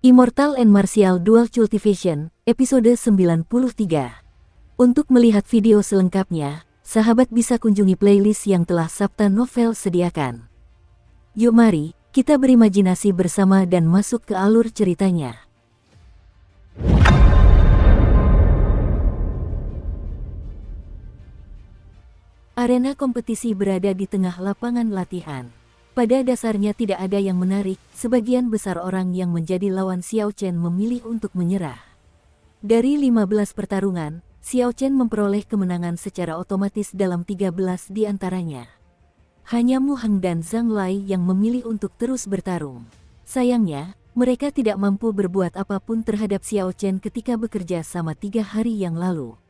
Immortal and Martial Dual Cultivation, episode 93. Untuk melihat video selengkapnya, sahabat bisa kunjungi playlist yang telah Sabta Novel sediakan. Yuk mari, kita berimajinasi bersama dan masuk ke alur ceritanya. Arena kompetisi berada di tengah lapangan latihan. Pada dasarnya tidak ada yang menarik, sebagian besar orang yang menjadi lawan Xiao Chen memilih untuk menyerah. Dari 15 pertarungan, Xiao Chen memperoleh kemenangan secara otomatis dalam 13 di antaranya. Hanya Mu Heng dan Zhang Lai yang memilih untuk terus bertarung. Sayangnya, mereka tidak mampu berbuat apapun terhadap Xiao Chen ketika bekerja sama 3 hari yang lalu.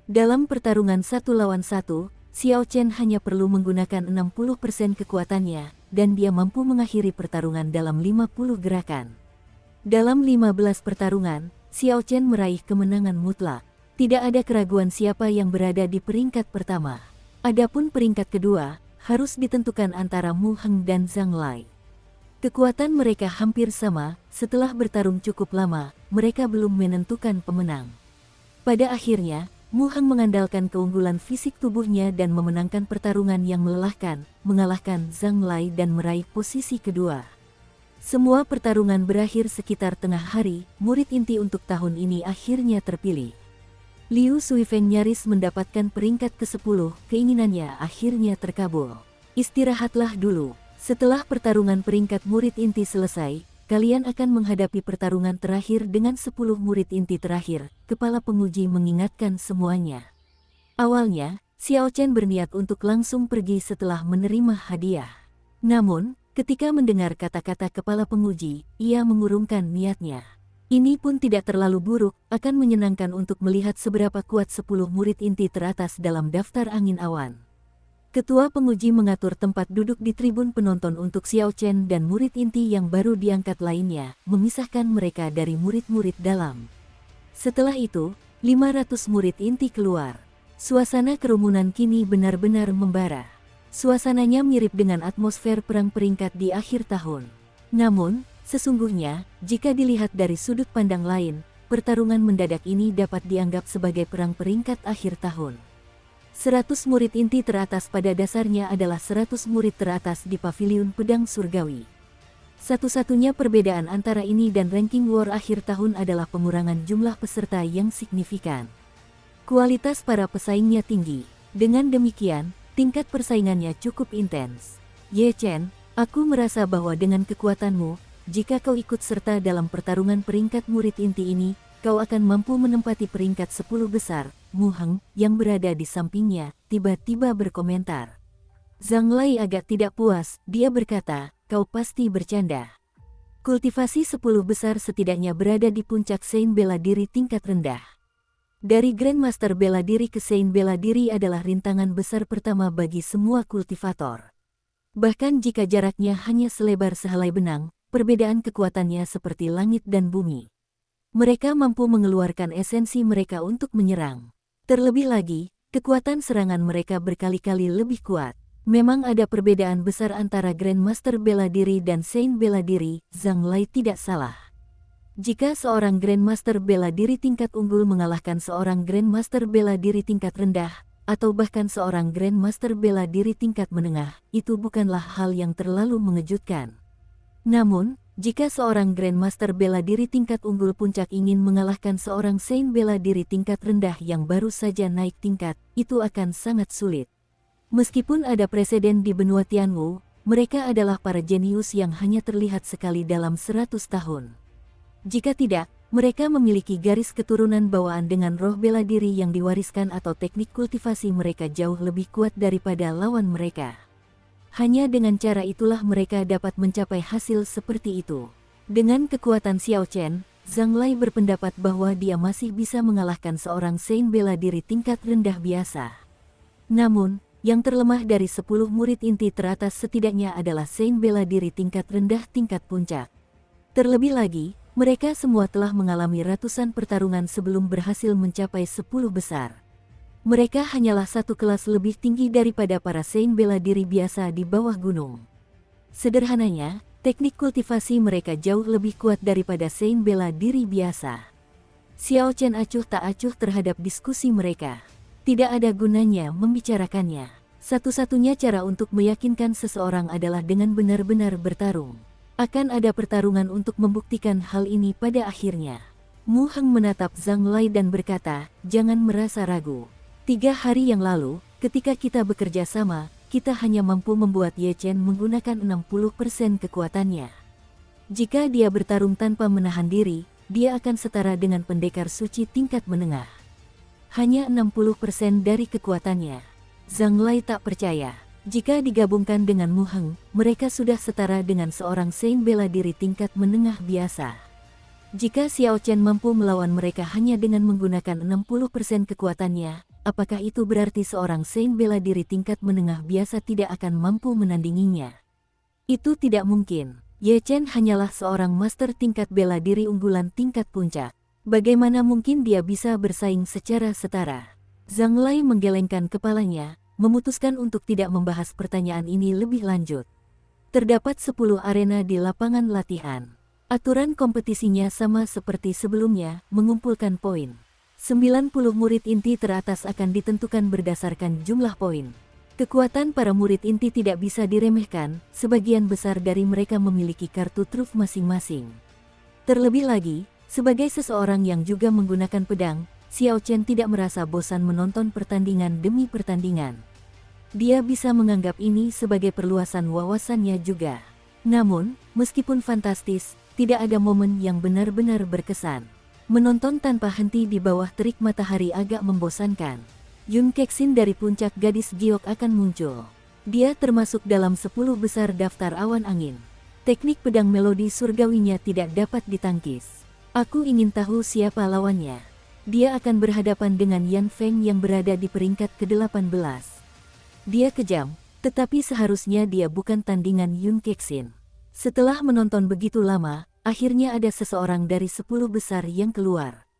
Dalam pertarungan 1 lawan 1, Xiao Chen hanya perlu menggunakan 60% kekuatannya, dan dia mampu mengakhiri pertarungan dalam 50 gerakan. Dalam 15 pertarungan, Xiao Chen meraih kemenangan mutlak. Tidak ada keraguan siapa yang berada di peringkat pertama. Adapun peringkat kedua, harus ditentukan antara Mu Heng dan Zhang Lai. Kekuatan mereka hampir sama, setelah bertarung cukup lama, mereka belum menentukan pemenang. Pada akhirnya, Mu Heng mengandalkan keunggulan fisik tubuhnya dan memenangkan pertarungan yang melelahkan, mengalahkan Zhang Lai dan meraih posisi kedua. Semua pertarungan berakhir sekitar tengah hari, murid inti untuk tahun ini akhirnya terpilih. Liu Suifeng nyaris mendapatkan peringkat ke-10, keinginannya akhirnya terkabul. Istirahatlah dulu, setelah pertarungan peringkat murid inti selesai, kalian akan menghadapi pertarungan terakhir dengan 10 murid inti terakhir, kepala penguji mengingatkan semuanya. Awalnya, Xiao Chen berniat untuk langsung pergi setelah menerima hadiah. Namun, ketika mendengar kata-kata kepala penguji, ia mengurungkan niatnya. Ini pun tidak terlalu buruk, akan menyenangkan untuk melihat seberapa kuat 10 murid inti teratas dalam daftar angin awan. Ketua penguji mengatur tempat duduk di tribun penonton untuk Xiao Chen dan murid inti yang baru diangkat lainnya, memisahkan mereka dari murid-murid dalam. Setelah itu, 500 murid inti keluar. Suasana kerumunan kini benar-benar membara. Suasananya mirip dengan atmosfer perang peringkat di akhir tahun. Namun, sesungguhnya, jika dilihat dari sudut pandang lain, pertarungan mendadak ini dapat dianggap sebagai perang peringkat akhir tahun. 100 murid inti teratas pada dasarnya adalah 100 murid teratas di paviliun pedang surgawi. Satu-satunya perbedaan antara ini dan ranking war akhir tahun adalah pengurangan jumlah peserta yang signifikan. Kualitas para pesaingnya tinggi. Dengan demikian, tingkat persaingannya cukup intens. Ye Chen, aku merasa bahwa dengan kekuatanmu, jika kau ikut serta dalam pertarungan peringkat murid inti ini, kau akan mampu menempati peringkat 10 besar. Mu Heng, yang berada di sampingnya, tiba-tiba berkomentar. Zhang Lai agak tidak puas, dia berkata, kau pasti bercanda. Kultivasi 10 besar setidaknya berada di puncak Sein bela diri tingkat rendah. Dari Grandmaster bela diri ke Sein bela diri adalah rintangan besar pertama bagi semua kultivator. Bahkan jika jaraknya hanya selebar sehelai benang, perbedaan kekuatannya seperti langit dan bumi. Mereka mampu mengeluarkan esensi mereka untuk menyerang. Terlebih lagi, kekuatan serangan mereka berkali-kali lebih kuat. Memang ada perbedaan besar antara Grandmaster bela diri dan Sein bela diri, Zhang Lai tidak salah. Jika seorang Grandmaster bela diri tingkat unggul mengalahkan seorang Grandmaster bela diri tingkat rendah, atau bahkan seorang Grandmaster bela diri tingkat menengah, itu bukanlah hal yang terlalu mengejutkan. Namun, jika seorang Grandmaster bela diri tingkat unggul puncak ingin mengalahkan seorang Sein bela diri tingkat rendah yang baru saja naik tingkat, itu akan sangat sulit. Meskipun ada preseden di benua Tianwu, mereka adalah para jenius yang hanya terlihat sekali dalam 100 tahun. Jika tidak, mereka memiliki garis keturunan bawaan dengan roh bela diri yang diwariskan atau teknik kultivasi mereka jauh lebih kuat daripada lawan mereka. Hanya dengan cara itulah mereka dapat mencapai hasil seperti itu. Dengan kekuatan Xiao Chen, Zhang Lai berpendapat bahwa dia masih bisa mengalahkan seorang Sein bela diri tingkat rendah biasa. Namun, yang terlemah dari 10 murid inti teratas setidaknya adalah Sein bela diri tingkat rendah tingkat puncak. Terlebih lagi, mereka semua telah mengalami ratusan pertarungan sebelum berhasil mencapai 10 besar. Mereka hanyalah satu kelas lebih tinggi daripada para Sein bela diri biasa di bawah gunung. Sederhananya, Teknik kultivasi mereka jauh lebih kuat daripada Sein bela diri biasa. Xiao Chen acuh tak acuh terhadap diskusi mereka. Tidak ada gunanya membicarakannya. Satu-satunya cara untuk meyakinkan seseorang adalah dengan benar-benar bertarung. Akan ada pertarungan untuk membuktikan hal ini pada akhirnya. Mu Heng menatap Zhang Lai dan berkata, jangan merasa ragu. 3 hari yang lalu, ketika kita bekerja sama, kita hanya mampu membuat Ye Chen menggunakan 60% kekuatannya. Jika dia bertarung tanpa menahan diri, dia akan setara dengan pendekar suci tingkat menengah. Hanya 60% dari kekuatannya. Zhang Lai tak percaya. Jika digabungkan dengan Mu Heng, mereka sudah setara dengan seorang Sein bela diri tingkat menengah biasa. Jika Xiao Chen mampu melawan mereka hanya dengan menggunakan 60% kekuatannya, apakah itu berarti seorang Sein bela diri tingkat menengah biasa tidak akan mampu menandinginya? Itu tidak mungkin. Ye Chen hanyalah seorang master tingkat bela diri unggulan tingkat puncak. Bagaimana mungkin dia bisa bersaing secara setara? Zhang Lai menggelengkan kepalanya, memutuskan untuk tidak membahas pertanyaan ini lebih lanjut. Terdapat 10 arena di lapangan latihan. Aturan kompetisinya sama seperti sebelumnya, mengumpulkan poin. 90 murid inti teratas akan ditentukan berdasarkan jumlah poin. Kekuatan para murid inti tidak bisa diremehkan, sebagian besar dari mereka memiliki kartu truf masing-masing. Terlebih lagi, sebagai seseorang yang juga menggunakan pedang, Xiao Chen tidak merasa bosan menonton pertandingan demi pertandingan. Dia bisa menganggap ini sebagai perluasan wawasannya juga. Namun, meskipun fantastis, tidak ada momen yang benar-benar berkesan. Menonton tanpa henti di bawah terik matahari agak membosankan. Yun Kexin dari puncak gadis giok akan muncul. Dia termasuk dalam 10 besar daftar awan angin. Teknik pedang melodi surgawinya tidak dapat ditangkis. Aku ingin tahu siapa lawannya. Dia akan berhadapan dengan Yan Feng yang berada di peringkat ke-18. Dia kejam, tetapi seharusnya dia bukan tandingan Yun Kexin. Setelah menonton begitu lama, akhirnya ada seseorang dari 10 besar yang keluar.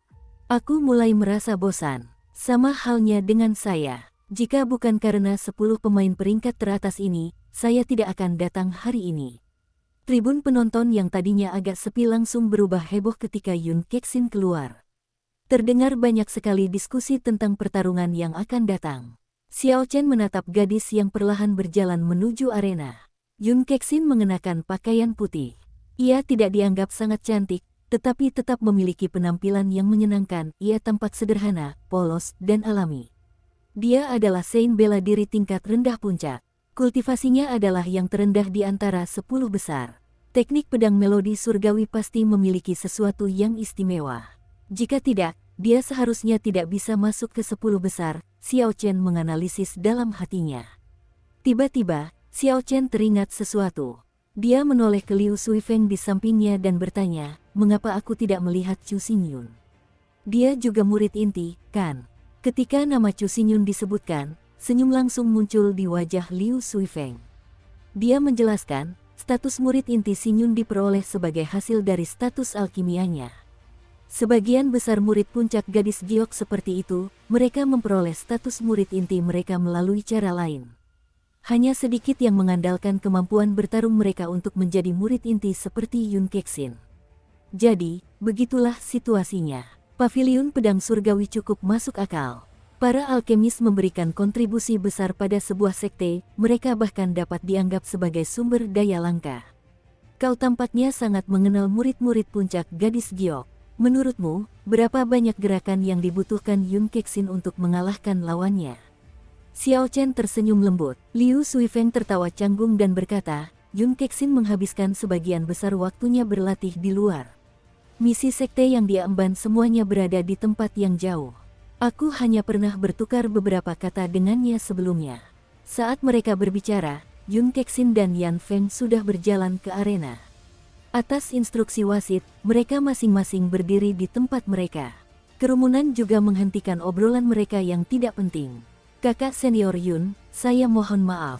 Aku mulai merasa bosan. Sama halnya dengan saya. Jika bukan karena 10 pemain peringkat teratas ini, saya tidak akan datang hari ini. Tribun penonton yang tadinya agak sepi langsung berubah heboh ketika Yun Kexin keluar. Terdengar banyak sekali diskusi tentang pertarungan yang akan datang. Xiao Chen menatap gadis yang perlahan berjalan menuju arena. Yun Kexin mengenakan pakaian putih. Ia tidak dianggap sangat cantik, tetapi tetap memiliki penampilan yang menyenangkan. Ia tampak sederhana, polos, dan alami. Dia adalah Sein bela diri tingkat rendah puncak. Kultivasinya adalah yang terendah di antara 10 besar. Teknik pedang melodi surgawi pasti memiliki sesuatu yang istimewa. Jika tidak, dia seharusnya tidak bisa masuk ke 10 besar, Xiao Chen menganalisis dalam hatinya. Tiba-tiba, Xiao Chen teringat sesuatu. Dia menoleh ke Liu Suifeng di sampingnya dan bertanya, mengapa aku tidak melihat Chu Xinyun? Dia juga murid inti, kan? Ketika nama Chu Xinyun disebutkan, senyum langsung muncul di wajah Liu Suifeng. Dia menjelaskan, status murid inti Xinyun diperoleh sebagai hasil dari status alkimianya. Sebagian besar murid puncak gadis giok seperti itu, mereka memperoleh status murid inti mereka melalui cara lain. Hanya sedikit yang mengandalkan kemampuan bertarung mereka untuk menjadi murid inti seperti Yun Kexin. Jadi, begitulah situasinya. Paviliun pedang surgawi cukup masuk akal. Para alkemis memberikan kontribusi besar pada sebuah sekte, mereka bahkan dapat dianggap sebagai sumber daya langka. Kau tampaknya sangat mengenal murid-murid puncak gadis giok. Menurutmu, berapa banyak gerakan yang dibutuhkan Yun Kexin untuk mengalahkan lawannya? Xiao Chen tersenyum lembut. Liu Suifeng tertawa canggung dan berkata, Yun Kexin menghabiskan sebagian besar waktunya berlatih di luar. Misi sekte yang dia emban semuanya berada di tempat yang jauh. Aku hanya pernah bertukar beberapa kata dengannya sebelumnya. Saat mereka berbicara, Yun Kexin dan Yan Feng sudah berjalan ke arena. Atas instruksi wasit, mereka masing-masing berdiri di tempat mereka. Kerumunan juga menghentikan obrolan mereka yang tidak penting. Kakak senior Yun, saya mohon maaf.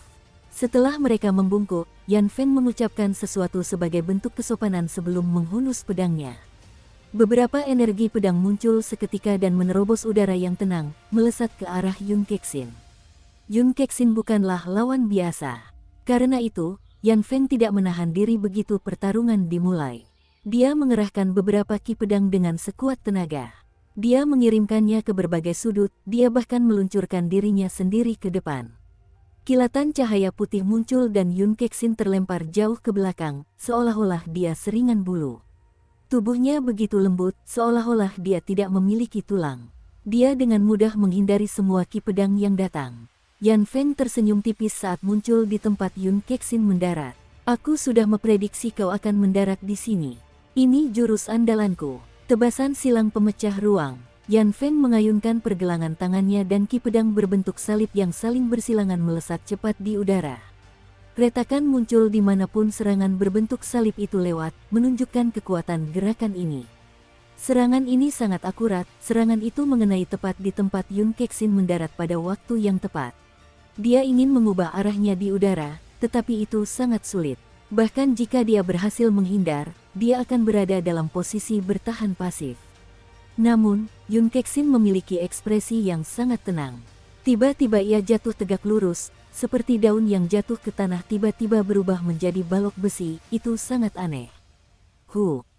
Setelah mereka membungkuk, Yan Feng mengucapkan sesuatu sebagai bentuk kesopanan sebelum menghunus pedangnya. Beberapa energi pedang muncul seketika dan menerobos udara yang tenang, melesat ke arah Yun Kexin. Yun Kexin bukanlah lawan biasa. Karena itu, Yan Feng tidak menahan diri begitu pertarungan dimulai. Dia mengerahkan beberapa ki pedang dengan sekuat tenaga. Dia mengirimkannya ke berbagai sudut, dia bahkan meluncurkan dirinya sendiri ke depan. Kilatan cahaya putih muncul dan Yun Kexin terlempar jauh ke belakang, seolah-olah dia seringan bulu. Tubuhnya begitu lembut, seolah-olah dia tidak memiliki tulang. Dia dengan mudah menghindari semua ki pedang yang datang. Yan Feng tersenyum tipis saat muncul di tempat Yun Kexin mendarat. Aku sudah memprediksi kau akan mendarat di sini. Ini jurus andalanku. Tebasan silang pemecah ruang. Yan Feng mengayunkan pergelangan tangannya dan ki pedang berbentuk salib yang saling bersilangan melesat cepat di udara. Retakan muncul dimanapun serangan berbentuk salib itu lewat, menunjukkan kekuatan gerakan ini. Serangan ini sangat akurat, serangan itu mengenai tepat di tempat Yun Kexin mendarat pada waktu yang tepat. Dia ingin mengubah arahnya di udara, tetapi itu sangat sulit. Bahkan jika dia berhasil menghindar, dia akan berada dalam posisi bertahan pasif. Namun, Yun Kexin memiliki ekspresi yang sangat tenang. Tiba-tiba ia jatuh tegak lurus, seperti daun yang jatuh ke tanah tiba-tiba berubah menjadi balok besi, itu sangat aneh.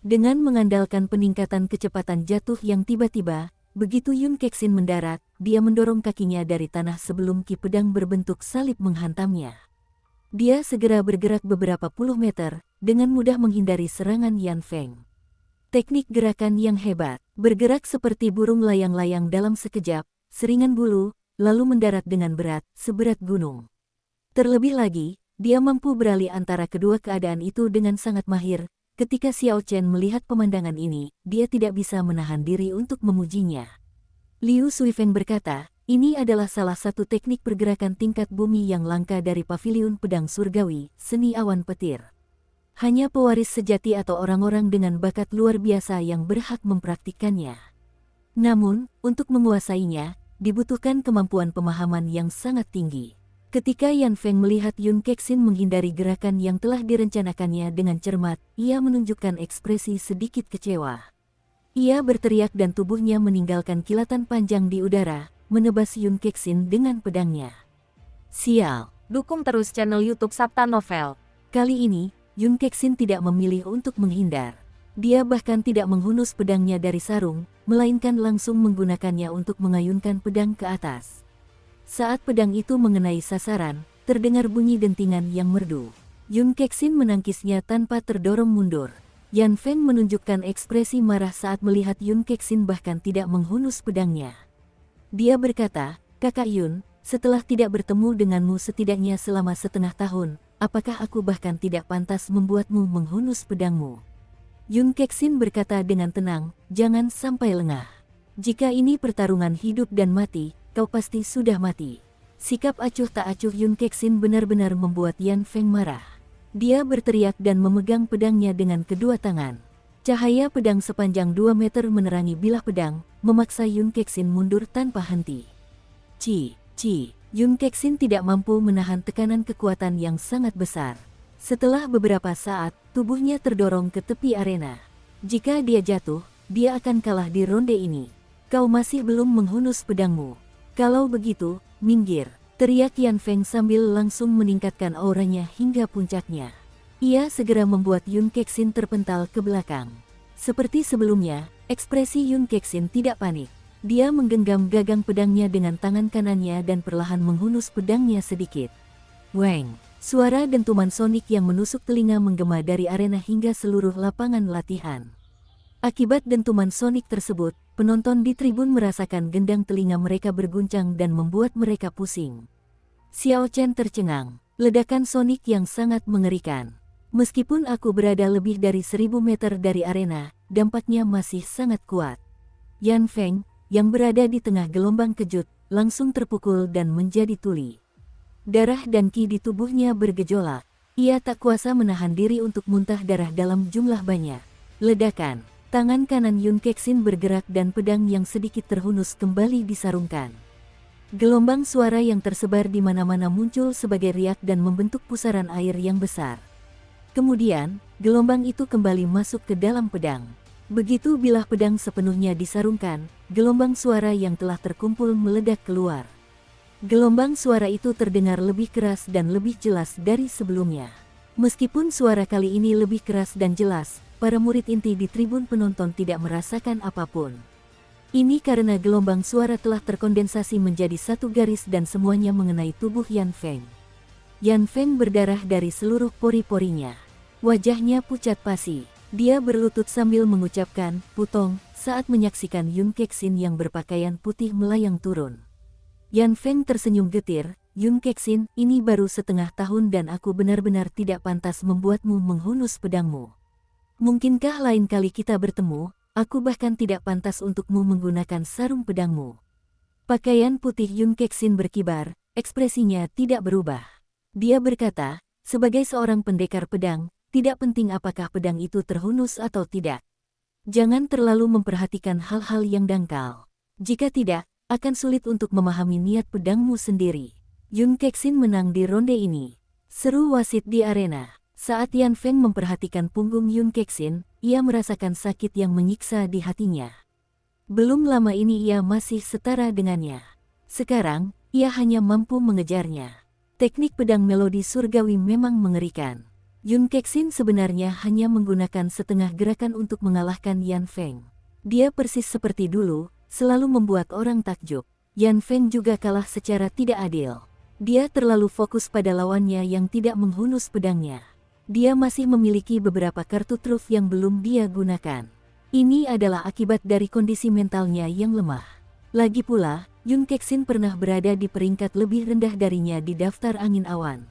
Dengan mengandalkan peningkatan kecepatan jatuh yang tiba-tiba, begitu Yun Kexin mendarat, dia mendorong kakinya dari tanah sebelum ki pedang berbentuk salib menghantamnya. Dia segera bergerak beberapa puluh meter, dengan mudah menghindari serangan Yan Feng. Teknik gerakan yang hebat, bergerak seperti burung layang-layang dalam sekejap, seringan bulu, lalu mendarat dengan berat, seberat gunung. Terlebih lagi, dia mampu beralih antara kedua keadaan itu dengan sangat mahir. Ketika Xiao Chen melihat pemandangan ini, dia tidak bisa menahan diri untuk memujinya. Liu Suifeng berkata, ini adalah salah satu teknik pergerakan tingkat bumi yang langka dari paviliun pedang surgawi, seni awan petir. Hanya pewaris sejati atau orang-orang dengan bakat luar biasa yang berhak mempraktikkannya. Namun, untuk menguasainya, dibutuhkan kemampuan pemahaman yang sangat tinggi. Ketika Yan Feng melihat Yun Kexin menghindari gerakan yang telah direncanakannya dengan cermat, ia menunjukkan ekspresi sedikit kecewa. Ia berteriak dan tubuhnya meninggalkan kilatan panjang di udara, menebas Yun Kexin dengan pedangnya. Sial, Dukung terus channel YouTube Sabta Novel. Kali ini, Yun Kexin tidak memilih untuk menghindar. Dia bahkan tidak menghunus pedangnya dari sarung, melainkan langsung menggunakannya untuk mengayunkan pedang ke atas. Saat pedang itu mengenai sasaran, terdengar bunyi dentingan yang merdu. Yun Kexin menangkisnya tanpa terdorong mundur. Yan Feng menunjukkan ekspresi marah saat melihat Yun Kexin bahkan tidak menghunus pedangnya. Dia berkata, Kakak Yun, setelah tidak bertemu denganmu setidaknya selama setengah tahun, apakah aku bahkan tidak pantas membuatmu menghunus pedangmu? Yun Kexin berkata dengan tenang, jangan sampai lengah. Jika ini pertarungan hidup dan mati, kau pasti sudah mati. Sikap acuh tak acuh Yun Kexin benar-benar membuat Yan Feng marah. Dia berteriak dan memegang pedangnya dengan kedua tangan. Cahaya pedang sepanjang 2 meter menerangi bilah pedang, memaksa Yun Kexin mundur tanpa henti. Yun Kexin tidak mampu menahan tekanan kekuatan yang sangat besar. Setelah beberapa saat, tubuhnya terdorong ke tepi arena. Jika dia jatuh, dia akan kalah di ronde ini. Kau masih belum menghunus pedangmu. Kalau begitu, minggir, teriak Yan Feng sambil langsung meningkatkan auranya hingga puncaknya. Ia segera membuat Yun Kexin terpental ke belakang. Seperti sebelumnya, ekspresi Yun Kexin tidak panik. Dia menggenggam gagang pedangnya dengan tangan kanannya dan perlahan menghunus pedangnya sedikit. Weng, suara dentuman sonik yang menusuk telinga menggema dari arena hingga seluruh lapangan latihan. Akibat dentuman sonik tersebut, penonton di tribun merasakan gendang telinga mereka berguncang dan membuat mereka pusing. Xiao Chen tercengang, ledakan sonik yang sangat mengerikan. Meskipun aku berada lebih dari 1000 meter dari arena, dampaknya masih sangat kuat. Yan Feng, yang berada di tengah gelombang kejut, langsung terpukul dan menjadi tuli. Darah dan ki di tubuhnya bergejolak. Ia tak kuasa menahan diri untuk muntah darah dalam jumlah banyak. Ledakan. Tangan kanan Yun Kexin bergerak dan pedang yang sedikit terhunus kembali disarungkan. Gelombang suara yang tersebar di mana-mana muncul sebagai riak dan membentuk pusaran air yang besar. Kemudian, gelombang itu kembali masuk ke dalam pedang. Begitu bilah pedang sepenuhnya disarungkan, gelombang suara yang telah terkumpul meledak keluar. Gelombang suara itu terdengar lebih keras dan lebih jelas dari sebelumnya. Meskipun suara kali ini lebih keras dan jelas, para murid inti di tribun penonton tidak merasakan apapun. Ini karena gelombang suara telah terkondensasi menjadi satu garis dan semuanya mengenai tubuh Yan Feng. Yan Feng berdarah dari seluruh pori-porinya. Wajahnya pucat pasi. Dia berlutut sambil mengucapkan, "Putong," saat menyaksikan Yun Kexin yang berpakaian putih melayang turun. Yan Feng tersenyum getir, "Yun Kexin, ini baru setengah tahun dan aku benar-benar tidak pantas membuatmu menghunus pedangmu. Mungkinkah lain kali kita bertemu, aku bahkan tidak pantas untukmu menggunakan sarung pedangmu." Pakaian putih Yun Kexin berkibar, ekspresinya tidak berubah. Dia berkata, "Sebagai seorang pendekar pedang, tidak penting apakah pedang itu terhunus atau tidak. Jangan terlalu memperhatikan hal-hal yang dangkal. Jika tidak, akan sulit untuk memahami niat pedangmu sendiri." Yun Kexin menang di ronde ini. Seru wasit di arena. Saat Yan Feng memperhatikan punggung Yun Kexin, ia merasakan sakit yang menyiksa di hatinya. Belum lama ini ia masih setara dengannya. Sekarang, ia hanya mampu mengejarnya. Teknik pedang melodi surgawi memang mengerikan. Yun Kexin sebenarnya hanya menggunakan setengah gerakan untuk mengalahkan Yan Feng. Dia persis seperti dulu, selalu membuat orang takjub. Yan Feng juga kalah secara tidak adil. Dia terlalu fokus pada lawannya yang tidak menghunus pedangnya. Dia masih memiliki beberapa kartu truf yang belum dia gunakan. Ini adalah akibat dari kondisi mentalnya yang lemah. Lagi pula, Yun Kexin pernah berada di peringkat lebih rendah darinya di daftar angin awan.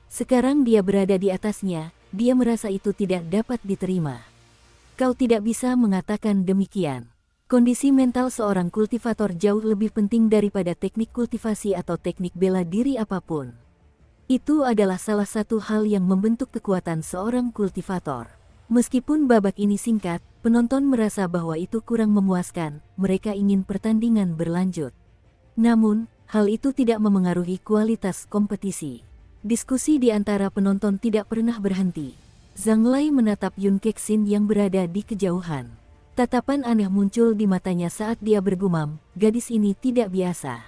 Sekarang dia berada di atasnya, dia merasa itu tidak dapat diterima. Kau tidak bisa mengatakan demikian. Kondisi mental seorang kultivator jauh lebih penting daripada teknik kultivasi atau teknik bela diri apapun. Itu adalah salah satu hal yang membentuk kekuatan seorang kultivator. Meskipun babak ini singkat, penonton merasa bahwa itu kurang memuaskan, mereka ingin pertandingan berlanjut. Namun, hal itu tidak memengaruhi kualitas kompetisi. Diskusi di antara penonton tidak pernah berhenti. Zhang Lai menatap Yun Kexin yang berada di kejauhan. Tatapan aneh muncul di matanya saat dia bergumam, gadis ini tidak biasa.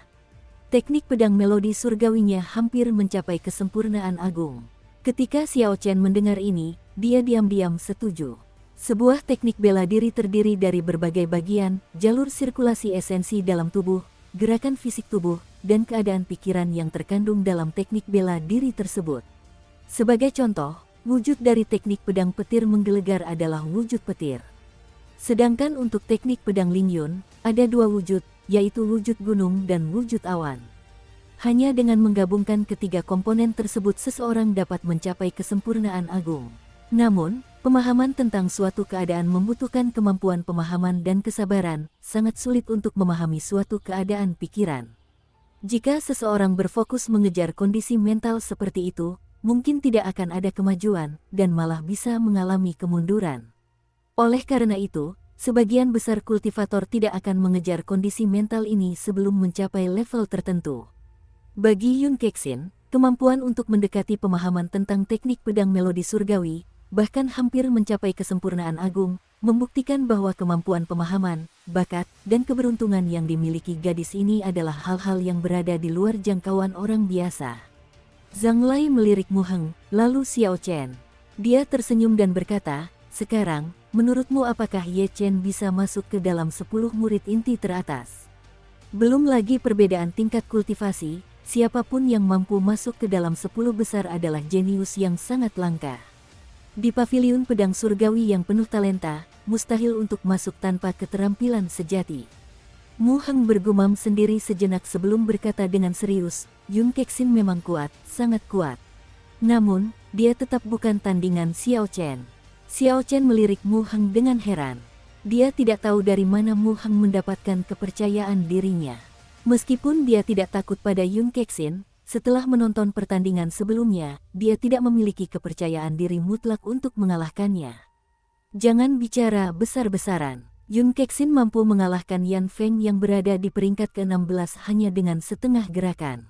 Teknik pedang melodi surgawinya hampir mencapai kesempurnaan agung. Ketika Xiao Chen mendengar ini, dia diam-diam setuju. Sebuah teknik bela diri terdiri dari berbagai bagian, jalur sirkulasi esensi dalam tubuh, gerakan fisik tubuh, dan keadaan pikiran yang terkandung dalam teknik bela diri tersebut. Sebagai contoh, wujud dari teknik pedang petir menggelegar adalah wujud petir. Sedangkan untuk teknik pedang Lingyun, ada dua wujud, yaitu wujud gunung dan wujud awan. Hanya dengan menggabungkan ketiga komponen tersebut seseorang dapat mencapai kesempurnaan agung. Namun, pemahaman tentang suatu keadaan membutuhkan kemampuan pemahaman dan kesabaran, sangat sulit untuk memahami suatu keadaan pikiran. Jika seseorang berfokus mengejar kondisi mental seperti itu, mungkin tidak akan ada kemajuan, dan malah bisa mengalami kemunduran. Oleh karena itu, sebagian besar kultivator tidak akan mengejar kondisi mental ini sebelum mencapai level tertentu. Bagi Yun Kexin, kemampuan untuk mendekati pemahaman tentang teknik pedang melodi surgawi, bahkan hampir mencapai kesempurnaan agung, membuktikan bahwa kemampuan pemahaman, bakat, dan keberuntungan yang dimiliki gadis ini adalah hal-hal yang berada di luar jangkauan orang biasa. Zhang Lai melirik Mu Heng, lalu Xiao Chen. Dia tersenyum dan berkata, "Sekarang, menurutmu apakah Ye Chen bisa masuk ke dalam 10 murid inti teratas?" Belum lagi perbedaan tingkat kultivasi, siapapun yang mampu masuk ke dalam 10 besar adalah jenius yang sangat langka. Di paviliun pedang surgawi yang penuh talenta, mustahil untuk masuk tanpa keterampilan sejati. Mu Heng bergumam sendiri sejenak sebelum berkata dengan serius, "Yun Kexin memang kuat, sangat kuat. Namun, dia tetap bukan tandingan Xiao Chen." Xiao Chen melirik Mu Heng dengan heran. Dia tidak tahu dari mana Mu Heng mendapatkan kepercayaan dirinya. Meskipun dia tidak takut pada Yun Kexin, setelah menonton pertandingan sebelumnya, dia tidak memiliki kepercayaan diri mutlak untuk mengalahkannya. Jangan bicara besar-besaran. Yun Kexin mampu mengalahkan Yan Feng yang berada di peringkat ke-16 hanya dengan setengah gerakan.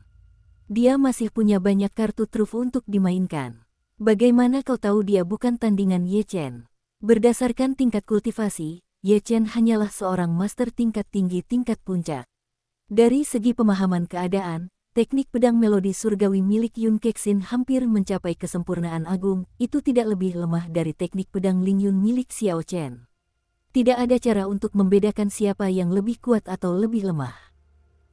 Dia masih punya banyak kartu truf untuk dimainkan. Bagaimana kau tahu dia bukan tandingan Ye Chen? Berdasarkan tingkat kultivasi, Ye Chen hanyalah seorang master tingkat tinggi tingkat puncak. Dari segi pemahaman keadaan, teknik pedang melodi surgawi milik Yun Kexin hampir mencapai kesempurnaan agung, itu tidak lebih lemah dari teknik pedang Ling Yun milik Xiao Chen. Tidak ada cara untuk membedakan siapa yang lebih kuat atau lebih lemah.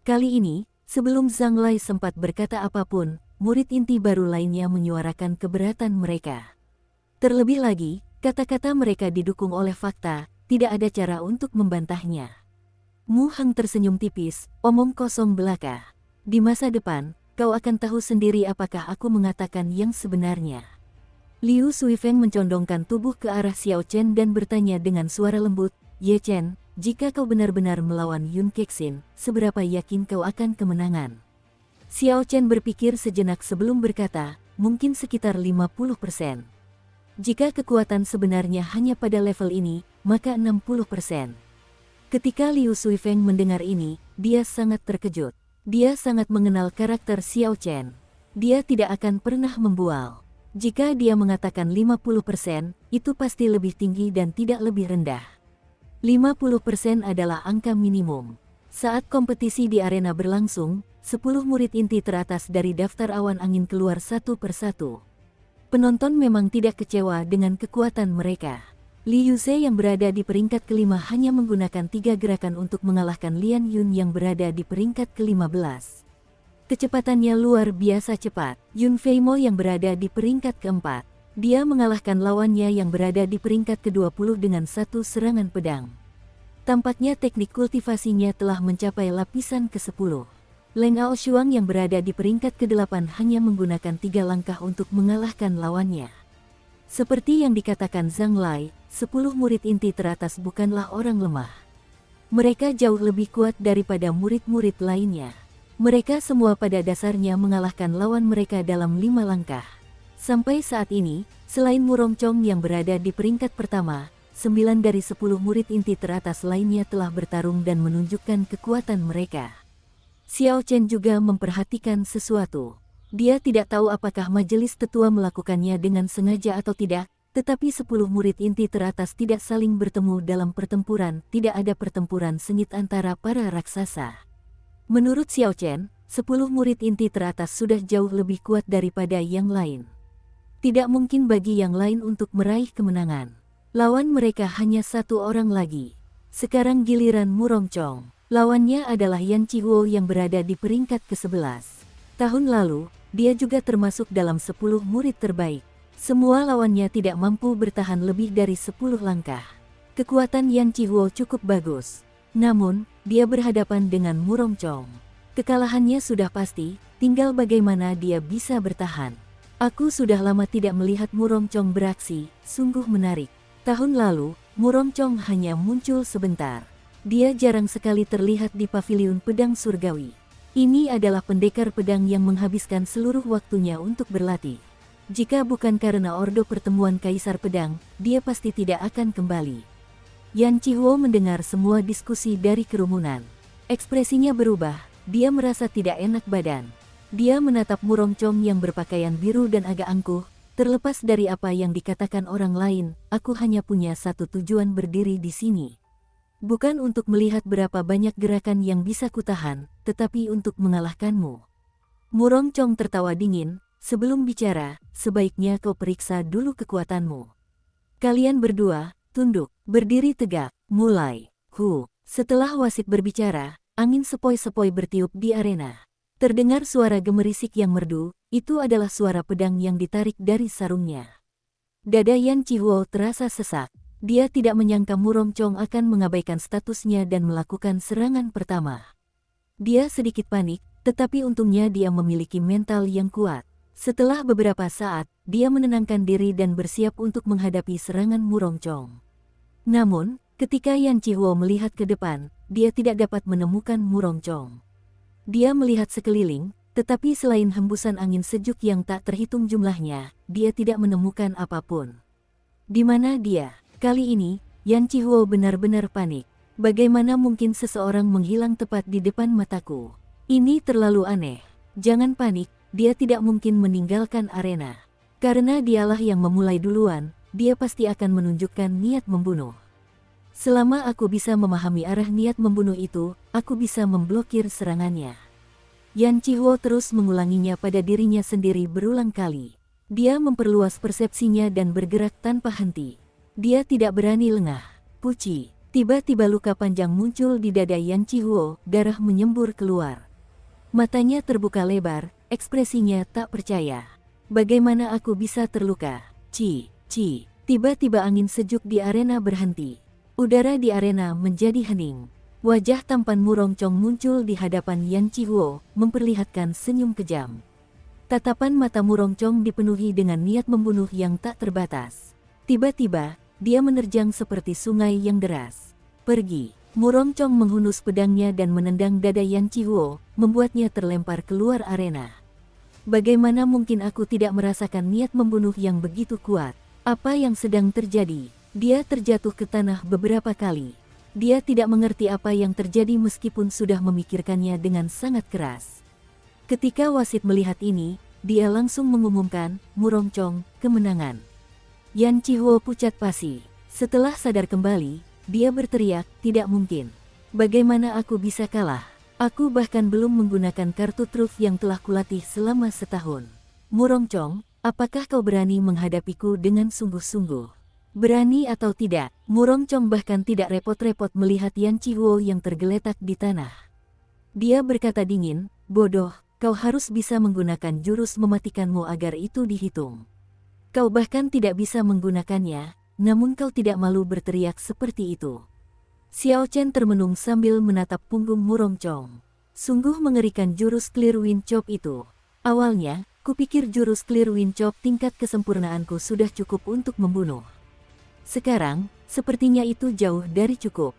Kali ini, sebelum Zhang Lai sempat berkata apapun, murid inti baru lainnya menyuarakan keberatan mereka. Terlebih lagi, kata-kata mereka didukung oleh fakta, tidak ada cara untuk membantahnya. Mu Heng tersenyum tipis, omong kosong belaka. Di masa depan, kau akan tahu sendiri apakah aku mengatakan yang sebenarnya. Liu Suifeng mencondongkan tubuh ke arah Xiao Chen dan bertanya dengan suara lembut, Ye Chen, jika kau benar-benar melawan Yun Kexin, seberapa yakin kau akan kemenangan? Xiao Chen berpikir sejenak sebelum berkata, mungkin sekitar 50%. Jika kekuatan sebenarnya hanya pada level ini, maka 60%. Ketika Liu Suifeng mendengar ini, dia sangat terkejut. Dia sangat mengenal karakter Xiao Chen. Dia tidak akan pernah membual. Jika dia mengatakan 50%, itu pasti lebih tinggi dan tidak lebih rendah. 50% adalah angka minimum. Saat kompetisi di arena berlangsung, 10 murid inti teratas dari daftar awan angin keluar satu persatu. Penonton memang tidak kecewa dengan kekuatan mereka. Li Yuze yang berada di peringkat kelima hanya menggunakan 3 gerakan untuk mengalahkan Lian Yun yang berada di peringkat ke-15. Kecepatannya luar biasa cepat. Yun Feimo yang berada di peringkat keempat. Dia mengalahkan lawannya yang berada di peringkat ke-20 dengan satu serangan pedang. Tampaknya teknik kultivasinya telah mencapai lapisan ke-10. Leng Aoshuang yang berada di peringkat ke-8 hanya menggunakan 3 langkah untuk mengalahkan lawannya. Seperti yang dikatakan Zhang Lai, 10 murid inti teratas bukanlah orang lemah. Mereka jauh lebih kuat daripada murid-murid lainnya. Mereka semua pada dasarnya mengalahkan lawan mereka dalam 5 langkah. Sampai saat ini, selain Murong Chong yang berada di peringkat pertama, 9 dari 10 murid inti teratas lainnya telah bertarung dan menunjukkan kekuatan mereka. Xiao Chen juga memperhatikan sesuatu. Dia tidak tahu apakah majelis tetua melakukannya dengan sengaja atau tidak, tetapi 10 murid inti teratas tidak saling bertemu dalam pertempuran, tidak ada pertempuran sengit antara para raksasa. Menurut Xiao Chen, 10 murid inti teratas sudah jauh lebih kuat daripada yang lain. Tidak mungkin bagi yang lain untuk meraih kemenangan. Lawan mereka hanya satu orang lagi. Sekarang giliran Murong Chong. Lawannya adalah Yan Chihuo yang berada di peringkat ke-11. Tahun lalu, dia juga termasuk dalam 10 murid terbaik. Semua lawannya tidak mampu bertahan lebih dari 10 langkah. Kekuatan Yan Chihuo cukup bagus. Namun, dia berhadapan dengan Murong Chong. Kekalahannya sudah pasti, tinggal bagaimana dia bisa bertahan. Aku sudah lama tidak melihat Murong Chong beraksi, sungguh menarik. Tahun lalu, Murong Chong hanya muncul sebentar. Dia jarang sekali terlihat di paviliun pedang surgawi. Ini adalah pendekar pedang yang menghabiskan seluruh waktunya untuk berlatih. Jika bukan karena ordo pertemuan Kaisar Pedang, dia pasti tidak akan kembali. Yan Chihuo mendengar semua diskusi dari kerumunan. Ekspresinya berubah, dia merasa tidak enak badan. Dia menatap Murong Chong yang berpakaian biru dan agak angkuh. Terlepas dari apa yang dikatakan orang lain, aku hanya punya satu tujuan berdiri di sini. Bukan untuk melihat berapa banyak gerakan yang bisa kutahan, tetapi untuk mengalahkanmu. Murong Chong tertawa dingin, sebelum bicara, sebaiknya kau periksa dulu kekuatanmu. Kalian berdua, tunduk, berdiri tegak, mulai. Setelah wasit berbicara, angin sepoi-sepoi bertiup di arena. Terdengar suara gemerisik yang merdu, itu adalah suara pedang yang ditarik dari sarungnya. Dada Yan Chihuo terasa sesak. Dia tidak menyangka Murong Chong akan mengabaikan statusnya dan melakukan serangan pertama. Dia sedikit panik, tetapi untungnya dia memiliki mental yang kuat. Setelah beberapa saat, dia menenangkan diri dan bersiap untuk menghadapi serangan Murong Chong. Namun, ketika Yan Chihuo melihat ke depan, dia tidak dapat menemukan Murong Chong. Dia melihat sekeliling, tetapi selain hembusan angin sejuk yang tak terhitung jumlahnya, dia tidak menemukan apapun. Di mana dia? Kali ini, Yan Chihuo benar-benar panik. Bagaimana mungkin seseorang menghilang tepat di depan mataku? Ini terlalu aneh. Jangan panik, dia tidak mungkin meninggalkan arena. Karena dialah yang memulai duluan, dia pasti akan menunjukkan niat membunuh. Selama aku bisa memahami arah niat membunuh itu, aku bisa memblokir serangannya. Yan Qihuo terus mengulanginya pada dirinya sendiri berulang kali. Dia memperluas persepsinya dan bergerak tanpa henti. Dia tidak berani lengah. Puci. Tiba-tiba luka panjang muncul di dada Yan Qihuo, darah menyembur keluar. Matanya terbuka lebar, ekspresinya tak percaya. Bagaimana aku bisa terluka? Ci. Tiba-tiba angin sejuk di arena berhenti. Udara di arena menjadi hening. Wajah tampan Murongcong muncul di hadapan Yan Qihuo, memperlihatkan senyum kejam. Tatapan mata Murongcong dipenuhi dengan niat membunuh yang tak terbatas. Tiba-tiba, dia menerjang seperti sungai yang deras. Pergi. Murongcong menghunus pedangnya dan menendang dada Yan Qihuo, membuatnya terlempar keluar arena. Bagaimana mungkin aku tidak merasakan niat membunuh yang begitu kuat? Apa yang sedang terjadi? Dia terjatuh ke tanah beberapa kali. Dia tidak mengerti apa yang terjadi meskipun sudah memikirkannya dengan sangat keras. Ketika wasit melihat ini, dia langsung mengumumkan, Murongcong, kemenangan. Yan Qihuo pucat pasi. Setelah sadar kembali, dia berteriak, tidak mungkin. Bagaimana aku bisa kalah? Aku bahkan belum menggunakan kartu truf yang telah kulatih selama setahun. Murongcong, apakah kau berani menghadapiku dengan sungguh-sungguh? Berani atau tidak, Murongcong bahkan tidak repot-repot melihat Yan Qihuo yang tergeletak di tanah. Dia berkata dingin, bodoh, kau harus bisa menggunakan jurus mematikanmu agar itu dihitung. Kau bahkan tidak bisa menggunakannya, namun kau tidak malu berteriak seperti itu. Xiao Chen termenung sambil menatap punggung Murongcong. Sungguh mengerikan jurus Clear Wind Chop itu. Awalnya, kupikir jurus Clear Wind Chop tingkat kesempurnaanku sudah cukup untuk membunuh. Sekarang, sepertinya itu jauh dari cukup.